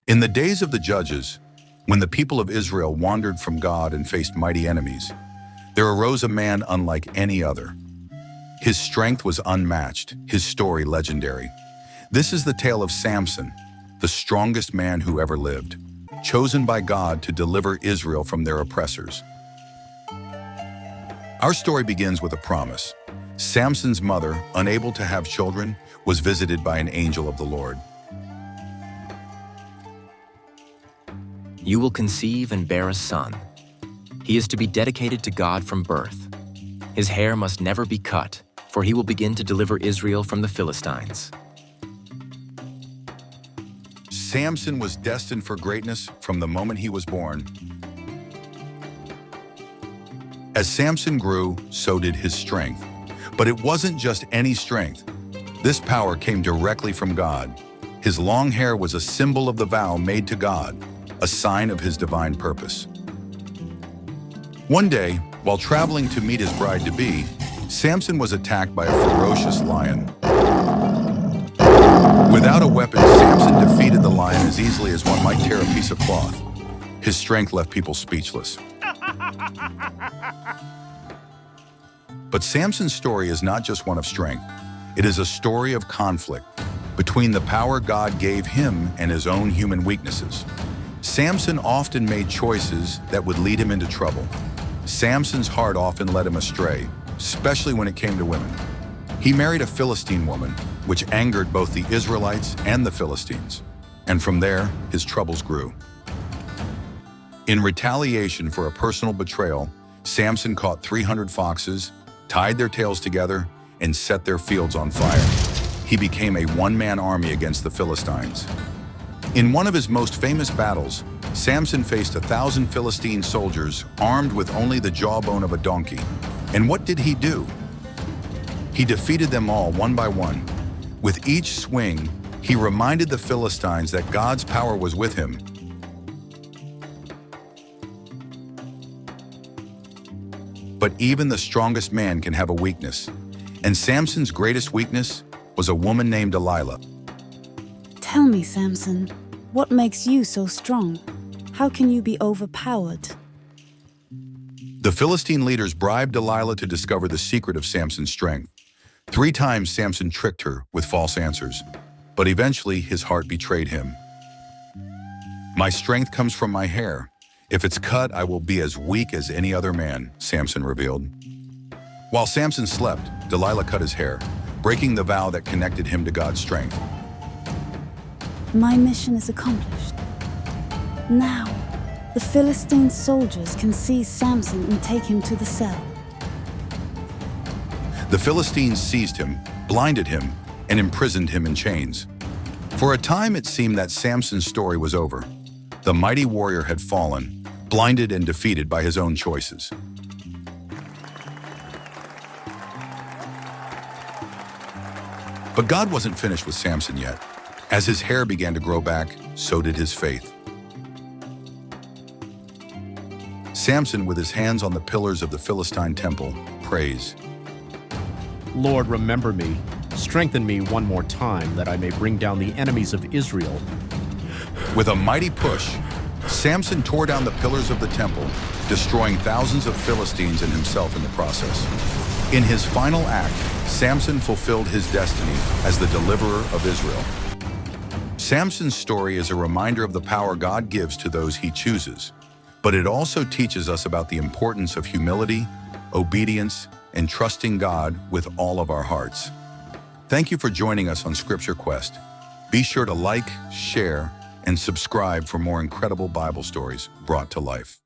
In the days of the judges, when the people of Israel wandered from God and faced mighty enemies, there arose a man unlike any other. His strength was unmatched, his story legendary. This is the tale of Samson, the strongest man who ever lived, chosen by God to deliver Israel from their oppressors. Our story begins with a promise. Samson's mother, unable to have children, was visited by an angel of the Lord. You will conceive and bear a son. He is to be dedicated to God from birth. His hair must never be cut, for he will begin to deliver Israel from the Philistines. Samson was destined for greatness from the moment he was born. As Samson grew, so did his strength. But it wasn't just any strength. This power came directly from God. His long hair was a symbol of the vow made to God, a sign of his divine purpose. One day, while traveling to meet his bride-to-be, Samson was attacked by a ferocious lion. Without a weapon, Samson defeated the lion as easily as one might tear a piece of cloth. His strength left people speechless. But Samson's story is not just one of strength. It is a story of conflict between the power God gave him and his own human weaknesses. Samson often made choices that would lead him into trouble. Samson's heart often led him astray, especially when it came to women. He married a Philistine woman, which angered both the Israelites and the Philistines. And from there, his troubles grew. In retaliation for a personal betrayal, Samson caught 300 foxes, tied their tails together, and set their fields on fire. He became a one-man army against the Philistines. In one of his most famous battles, Samson faced 1,000 Philistine soldiers armed with only the jawbone of a donkey. And what did he do? He defeated them all one by one. With each swing, he reminded the Philistines that God's power was with him. But even the strongest man can have a weakness. And Samson's greatest weakness was a woman named Delilah. Tell me, Samson, what makes you so strong? How can you be overpowered? The Philistine leaders bribed Delilah to discover the secret of Samson's strength. 3 times Samson tricked her with false answers, but eventually his heart betrayed him. "My strength comes from my hair. If it's cut, I will be as weak as any other man," Samson revealed. While Samson slept, Delilah cut his hair, breaking the vow that connected him to God's strength. My mission is accomplished. Now, the Philistine soldiers can seize Samson and take him to the cell. The Philistines seized him, blinded him, and imprisoned him in chains. For a time, it seemed that Samson's story was over. The mighty warrior had fallen, blinded and defeated by his own choices. But God wasn't finished with Samson yet. As his hair began to grow back, so did his faith. Samson, with his hands on the pillars of the Philistine temple, prays, Lord, remember me. Strengthen me one more time, that I may bring down the enemies of Israel. With a mighty push, Samson tore down the pillars of the temple, destroying thousands of Philistines and himself in the process. In his final act, Samson fulfilled his destiny as the deliverer of Israel. Samson's story is a reminder of the power God gives to those he chooses, but it also teaches us about the importance of humility, obedience, and trusting God with all of our hearts. Thank you for joining us on Scripture Quest. Be sure to like, share, and subscribe for more incredible Bible stories brought to life.